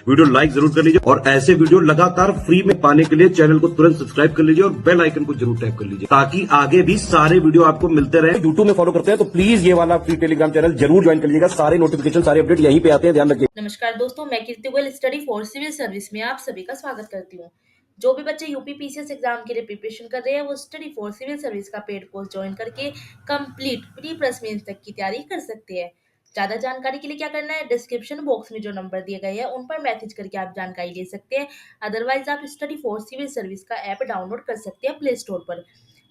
Video like जरूर कर लीजिए और ऐसे वीडियो लगातार फ्री में पाने के लिए चैनल को तुरंत सब्सक्राइब कर लीजिए और बेल आइकन को जरूर टैप कर लीजिए ताकि आगे भी सारे वीडियो आपको मिलते रहे। यूट्यूब में फॉलो करते हैं तो प्लीज ये वाला फ्री टेलीग्राम चैनल जरूर ज्वाइन कर लीजिएगा। सारे नोटिफिकेशन सारे अपडेट यहीं पे आते हैं, ध्यान रखिए। नमस्कार दोस्तों, मैं Kirti Goyal study for civil service में आप सभी का स्वागत करती हूँ। जो भी बच्चे यूपी पीसीएस एग्जाम के लिए प्रिपरेशन कर रहे हैं वो स्टडी फॉर सिविल सर्विस का पेड कोर्स ज्वाइन करके कंप्लीट प्री प्लस मेंस तक की तैयारी कर सकते हैं। ज्यादा जानकारी के लिए क्या करना है, डिस्क्रिप्शन बॉक्स में जो नंबर दिए गए हैं उन पर मैसेज करके आप जानकारी ले सकते हैं। अदरवाइज आप स्टडी फॉर सिविल सर्विस का ऐप डाउनलोड कर सकते हैं प्ले स्टोर पर।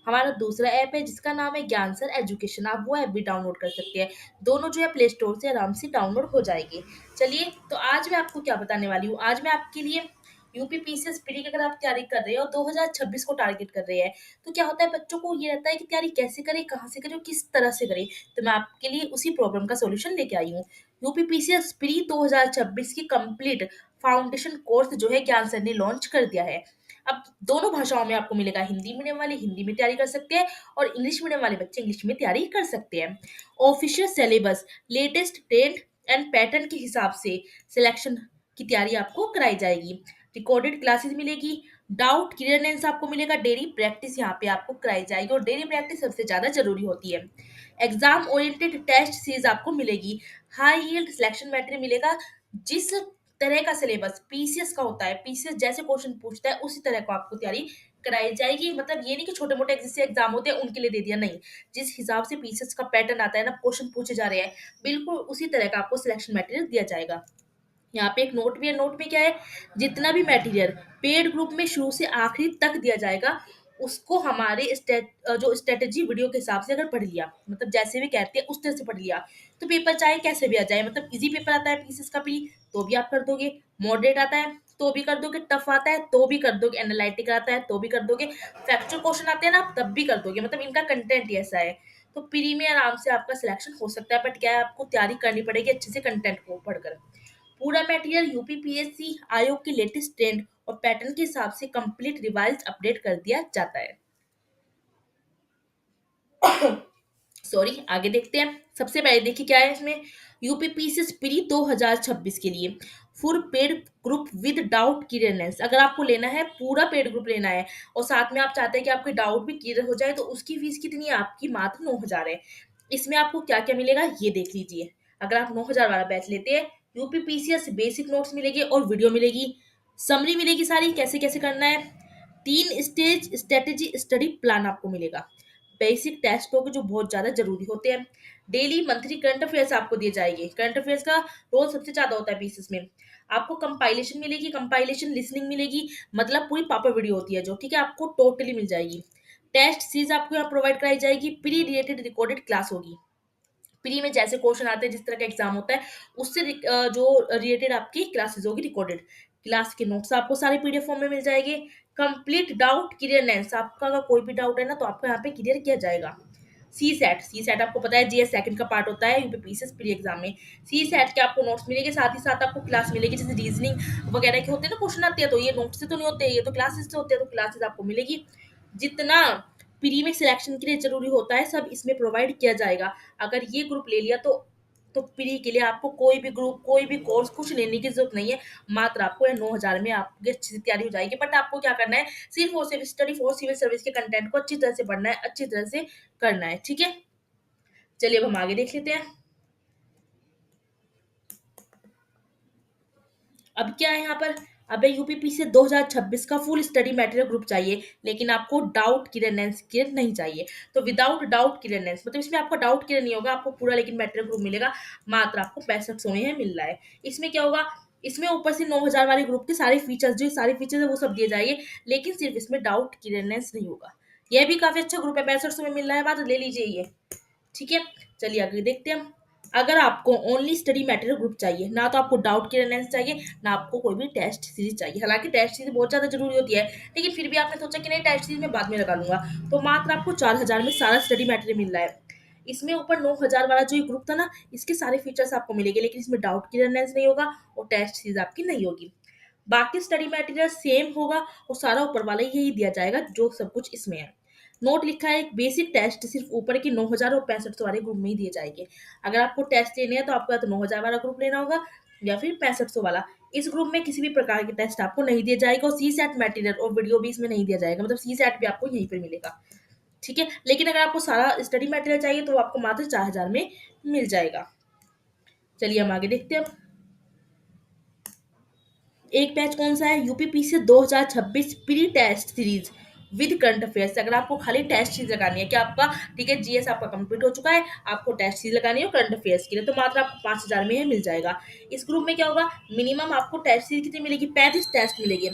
हमारा दूसरा ऐप है जिसका नाम है ज्ञान सर एजुकेशन, आप वो ऐप भी डाउनलोड कर सकते हैं। दोनों जो है प्ले स्टोर से आराम से डाउनलोड हो जाएगी। चलिए, तो आज मैं आपको क्या बताने वाली हूँ। आज मैं आपके लिए यूपी पीसीएस प्री की अगर आप तैयारी कर रहे हो 2026 को टारगेट कर रहे हैं, तो क्या होता है बच्चों को ये रहता है कि तैयारी कैसे करें, कहाँ से करें और किस तरह से करें। तो मैं आपके लिए उसी प्रॉब्लम का सॉल्यूशन लेके आई हूँ। यूपी पीसीएस प्री 2026 की कंप्लीट फाउंडेशन कोर्स जो है ज्ञान सर ने लॉन्च कर दिया है। अब दोनों भाषाओं में आपको मिलेगा। हिंदी मीडियम वाले हिंदी में तैयारी कर सकते हैं और इंग्लिश मीडियम वाले बच्चे इंग्लिश में तैयारी कर सकते हैं। Official syllabus, latest trend and pattern के हिसाब से सिलेक्शन की तैयारी आपको कराई जाएगी। रिकॉर्डेड क्लासेस मिलेगी, डाउट क्लियरेंस आपको मिलेगा, डेली प्रैक्टिस यहाँ पे आपको कराई जाएगी और डेली प्रैक्टिस सबसे ज्यादा जरूरी होती है। एग्जाम ओरिएंटेड टेस्ट सीरीज आपको मिलेगी, हाई यील्ड सिलेक्शन मैटेरियल मिलेगा। जिस तरह का सिलेबस पीसीएस का होता है, पीसीएस जैसे क्वेश्चन पूछता है उसी तरह को आपको तैयारी कराई जाएगी। मतलब ये नहीं कि छोटे मोटे जैसे एग्जाम होते हैं उनके लिए दे दिया, नहीं। जिस हिसाब से पीसीएस का पैटर्न आता है ना, क्वेश्चन पूछे जा रहे हैं, बिल्कुल उसी तरह का आपको सिलेक्शन मटेरियल दिया जाएगा। यहाँ पे एक नोट भी है। नोट में क्या है, जितना भी मटेरियल पेड ग्रुप में शुरू से आखिरी तक दिया जाएगा उसको हमारे जो स्ट्रेटेजी वीडियो के हिसाब से अगर पढ़ लिया, मतलब जैसे भी कहते हैं उस तरह से पढ़ लिया, तो पेपर चाहे कैसे भी आ जाए। मतलब इजी पेपर आता है पीसीएस का प्री तो भी आप कर दोगे, मॉडरेट आता है तो भी कर दोगे, टफ आता है तो भी कर दोगे, एनालिटिकल आता है तो भी कर दोगे, फैक्चुअल क्वेश्चन आते हैं ना तब भी कर दोगे। मतलब इनका कंटेंट ही ऐसा है। तो प्री में आराम से आपका सिलेक्शन हो सकता है, बट क्या है आपको तैयारी करनी पड़ेगी अच्छे से कंटेंट को पढ़कर। पूरा मटेरियल यूपीपीएससी आयोग के लेटेस्ट ट्रेंड और पैटर्न के हिसाब से कंप्लीट रिवाइज अपडेट कर दिया जाता है। सॉरी, आगे देखते हैं। सबसे पहले देखिए क्या है इसमें। यूपीपीसीएस प्री 2026 के लिए full paid group with doubt clearness, अगर आपको लेना है पूरा पेड ग्रुप लेना है और साथ में आप चाहते हैं कि आपके डाउट भी क्लियर हो जाए, तो उसकी फीस कितनी है आपकी, मात्र 9,000 है। इसमें आपको क्या क्या मिलेगा ये देख लीजिए। अगर आप 9,000 वाला बैच लेते हैं, यूपीपीसीएस बेसिक नोट्स मिलेगी और वीडियो मिलेगी, समरी मिलेगी सारी कैसे कैसे करना है, 3 स्टेज स्ट्रेटेजी स्टडी प्लान आपको मिलेगा, बेसिक टेस्ट होंगे जो बहुत ज्यादा जरूरी होते हैं, डेली मंथली करंट अफेयर्स आपको दिए जाएंगे। करंट अफेयर्स का रोल सबसे ज्यादा होता है पीसीएस में। आपको कंपाइलेशन मिलेगी, कंपाइलेशन लिसनिंग मिलेगी, मतलब पूरी पापा वीडियो होती है जो, ठीक है, आपको टोटली मिल जाएगी। टेस्ट सीरीज आपको यहाँ प्रोवाइड कराई जाएगी, प्री रिलेटेड रिकॉर्डेड क्लास होगी। प्री में जैसे क्वेश्चन आते हैं, जिस तरह का एग्जाम होता है उससे जो रिलेटेड आपकी क्लासेस होगी रिकॉर्डेड, क्लास के नोट्स आपको सारे पीडीएफ फॉर्म में मिल जाएंगे। कंप्लीट डाउट क्लियरनेस, आपका अगर कोई भी डाउट है ना तो आपको यहाँ पे क्लियर किया जाएगा। सी सेट आपको पता है जीएस सेकंड का पार्ट होता है यूपीपीसीएस प्री एग्जाम में। सी सेट के आपको नोट्स मिलेंगे, साथ ही साथ आपको क्लास मिलेगी। जैसे रीजनिंग वगैरह के होते हैं ना क्वेश्चन आते हैं, तो ये नोट से तो नहीं होते, ये तो क्लासेस से होते हैं, तो क्लासेस आपको मिलेगी। जितना प्री में सिलेक्शन के लिए जरूरी होता है सब इसमें प्रोवाइड किया जाएगा। अगर ये ग्रुप ले लिया तो प्री के लिए आपको कोई भी ग्रुप कोई भी कोर्स कुछ लेने की जरूरत नहीं है। मात्र आपको 9,000 में आपकी अच्छी से तैयारी हो जाएगी। बट आपको क्या करना है, सिर्फ और सिर्फ स्टडी फॉर सिविल सर्विस के कंटेंट को अच्छी तरह से पढ़ना है, अच्छी तरह से करना है, ठीक है। चलिए अब हम आगे देख लेते हैं। अब क्या है यहाँ पर, अब यूपीपी से 2026 का फुल स्टडी मटेरियल ग्रुप चाहिए, लेकिन आपको डाउट क्लियरेंस क्लियर नहीं चाहिए। तो विदाउट डाउट क्लियरेंस, मतलब इसमें आपका डाउट क्लियर नहीं होगा, आपको पूरा लेकिन मटेरियल ग्रुप मिलेगा। मात्र आपको 6500 में मिल रहा है। इसमें क्या होगा, इसमें ऊपर से 9,000 वाले ग्रुप के सारे फीचर्स, जो सारे फीचर्स है वो सब दिए जाएंगे, लेकिन सिर्फ इसमें डाउट क्लियरेंस नहीं होगा। यह भी काफी अच्छा ग्रुप है, 6500 में मिल रहा है, बात ले लीजिए ये, ठीक है। चलिए आगे देखते हैं हम। अगर आपको ओनली स्टडी मटेरियल ग्रुप चाहिए, ना तो आपको डाउट क्लियरेंस चाहिए, ना आपको कोई भी टेस्ट सीरीज चाहिए, हालांकि टेस्ट सीरीज बहुत ज्यादा जरूरी होती है, लेकिन फिर भी आपने सोचा कि नहीं टेस्ट सीरीज में बाद में लगा लूंगा, तो मात्र आपको 4,000 में सारा स्टडी मटेरियल मिल रहा है। इसमें ऊपर 9,000 वाला जो ये ग्रुप था ना, इसके सारे फीचर्स आपको मिलेंगे, लेकिन इसमें डाउट क्लियरेंस नहीं होगा और टेस्ट सीरीज आपकी नहीं होगी। बाकी स्टडी मटेरियल सेम होगा और सारा ऊपर वाला यही दिया जाएगा जो सब कुछ इसमें है। नोट लिखा है, एक बेसिक टेस्ट सिर्फ ऊपर के 9,000 और 6500 वाले ग्रुप में ही दिए जाएंगे। अगर आपको टेस्ट लेने हैं तो आपको या तो 9,000 वाला ग्रुप लेना होगा या फिर 6500 वाला। इस ग्रुप में किसी भी प्रकार के टेस्ट आपको नहीं दिया जाएगा और सी सेट मटेरियल और वीडियो भी इसमें नहीं दिया जाएगा, मतलब सी सेट भी आपको यहीं पर मिलेगा, ठीक है। लेकिन अगर आपको सारा स्टडी मटेरियल चाहिए तो आपको मात्र 4000 में मिल जाएगा। चलिए हम आगे देखते हैं। एक बैच कौन सा है, UPPC 2026 pre test series with current affairs. अगर आपको खाली टेस्ट सीरीज लगानी है कि आपका, ठीक है, जीएस आपका कंप्लीट हो चुका है, आपको टेस्ट सीरीज लगानी है करंट अफेयर्स के लिए, तो मात्र आपको 5000 में मिल जाएगा। इस ग्रुप में क्या होगा, मिनिमम आपको टेस्ट सीरीज कितनी मिलेगी, 35 टेस्ट मिलेगी,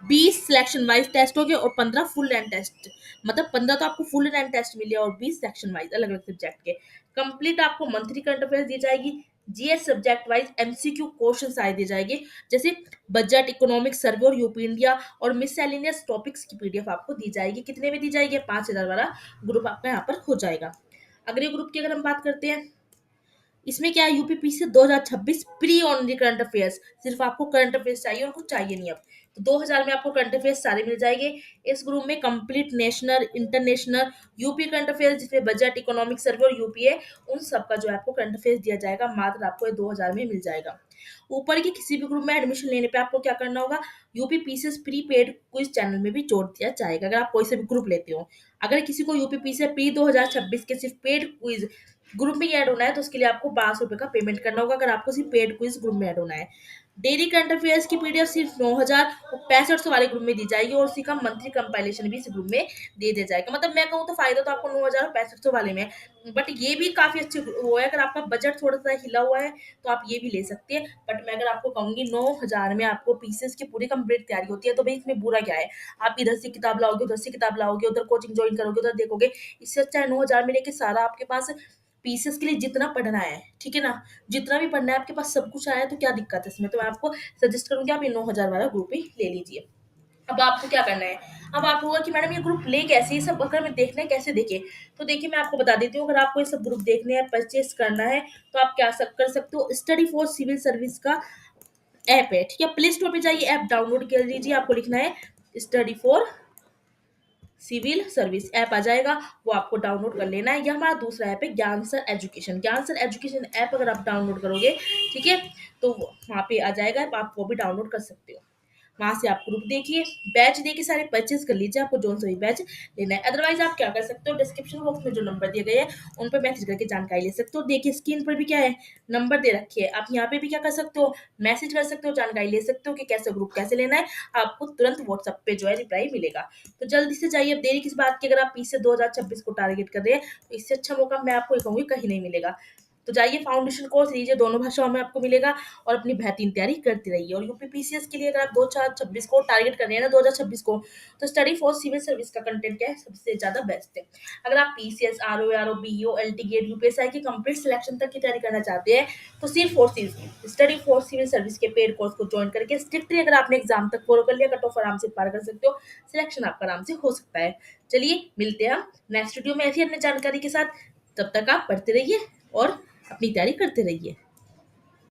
20 सिलेक्शन वाइज टेस्ट हो गए और 15 फुल एंड टेस्ट, मतलब 15 तो आपको फुल एंड टेस्ट मिले और 20 सेक्शन वाइज अलग अलग सब्जेक्ट के। कंप्लीट आपको मंथली करंट अफेयर्स दी जाएगी, GS subject wise MCQ question आए दिए जाएंगे, जैसे बजट, इकोनॉमिक सर्वे और यूपी इंडिया और मिससेलेनियस टॉपिक्स की पीडीएफ आपको दी जाएगी। कितने में दी जाएगी, 5000 वाला ग्रुप आपका यहाँ पर हो जाएगा। अगले ग्रुप की अगर हम बात करते हैं, इसमें क्या है, UPPC 2026 pre only current affairs, सिर्फ आपको करंट अफेयर्स चाहिए और कुछ चाहिए नहीं। अब तो 2000 में आपको करंट अफेयर्स सारे मिल जाएंगे। इस ग्रुप में complete national, international, UP current affairs जिसमें बजट, इकोनॉमिक सर्वे और यूपी है, उन सबका जो है आपको करंट अफेयर्स दिया जाएगा, मात्र आपको ये 2000 में मिल जाएगा। ऊपर के किसी भी ग्रुप में एडमिशन लेने पे आपको क्या करना होगा, UPPCS pre paid quiz channel में भी जोड़ दिया जाएगा अगर आप कोई से भी ग्रुप लेते हो। अगर किसी को यूपीपीसीएस प्री 2026 के सिर्फ पेड क्विज ग्रुप में ऐड होना है तो उसके लिए आपको 500 रुपए का पेमेंट करना होगा, अगर आपको सिर्फ पेड क्विज ग्रुप में ऐड होना है। डेली करंट अफेयर्स की पीडीएफ सिर्फ 9000 और 6500 वाले ग्रुप में दी जाएगी और उसी का मंथली कंपाइलेशन भी इस ग्रुप में दे दिया जाएगा। मतलब मैं कहूँ तो फायदा तो आपको 9000 और 6500 वाले में, बट ये भी काफी अच्छी वो है, अगर आपका बजट थोड़ा सा हिला हुआ है तो आप ये भी ले सकते हैं। बट मैं अगर आपको कहूंगी 9000 में आपको पीसीएस की पूरी कंप्लीट तैयारी होती है, तो भाई इसमें बुरा क्या है, आप इधर से किताब लाओगे, उधर से किताब लाओगे, उधर कोचिंग ज्वाइन करोगे, उधर देखोगे। इससे अच्छा है 9000 में लेके सारा आपके पास पीसीएस के लिए जितना पढ़ना है, ठीक है ना, जितना भी पढ़ना है आपके पास सब कुछ आया है, तो क्या दिक्कत है इसमें। तो मैं आपको सजेस्ट करूंगी आप ये 9000 वाला ग्रुप ही ले लीजिए। अब आपको क्या करना है, अब आप होगा कि मैडम ये ग्रुप ले कैसे, ये सब अगर मैं देखना है कैसे देखे, तो देखिए मैं आपको बता देती हूँ। अगर आपको ये सब ग्रुप देखने हैं, परचेस करना है, तो आप क्या कर सकते हो, स्टडी फॉर सिविल सर्विस का ऐप है, ठीक है। प्ले स्टोर पे जाइए, ऐप डाउनलोड कर लीजिए, आपको लिखना है study for civil service, app आ जाएगा, वो आपको डाउनलोड कर लेना है। यह हमारा दूसरा ऐप है ज्ञान सर एजुकेशन। ज्ञान सर एजुकेशन ऐप अगर आप डाउनलोड करोगे, ठीक है, तो वहाँ पे आ जाएगा, आप वो भी डाउनलोड कर सकते हो। वहां से आप ग्रुप देखिए, बैच देखिए, सारे परचेज कर लीजिए, आपको जो सा भी बैच लेना है। अदरवाइज आप क्या कर सकते हो, डिस्क्रिप्शन बॉक्स में जो नंबर दिए गए हैं उन पर मैसेज करके जानकारी ले सकते हो। देखिए स्क्रीन पर भी क्या है, नंबर दे रखी है, आप यहाँ पे भी क्या कर सकते हो, मैसेज कर सकते हो, जानकारी ले सकते हो कि कैसे ग्रुप कैसे लेना है। आपको तुरंत व्हाट्सएप पे जो है रिप्लाई मिलेगा। तो जल्दी से जाइए, अब देरी किस बात की, अगर आप पीछे 2026 को टारगेट कर रहे हैं तो इससे अच्छा मौका मैं आपको ये कहूंगी कहीं नहीं मिलेगा। तो जाइए फाउंडेशन कोर्स लीजिए, दोनों भाषाओं में आपको मिलेगा और अपनी बेहतरीन तैयारी करते रहिए। और यूपीपीसीएस के लिए अगर आप 2026 को टारगेट कर रहे हैं ना, 2026 को, तो स्टडी फॉर सिविल सर्विस का कंटेंट क्या है, सबसे ज्यादा बेस्ट है। अगर आप PCS, RO, RO, BEO, LT grade, UPSI की कंप्लीट सिलेक्शन तक की तैयारी करना चाहते हैं, तो सिर्फ for civil study for civil service के पेड कोर्स को ज्वाइन करके स्ट्रिक्टली अगर आपने एग्जाम तक फॉलो कर लिया, कट ऑफ आराम से पार कर सकते हो, सिलेक्शन आपका आराम से हो सकता है। चलिए मिलते हैं हम नेक्स्ट वीडियो में ऐसी अन्य जानकारी के साथ, तब तक आप पढ़ते रहिए और अपनी तैयारी करते रहिए।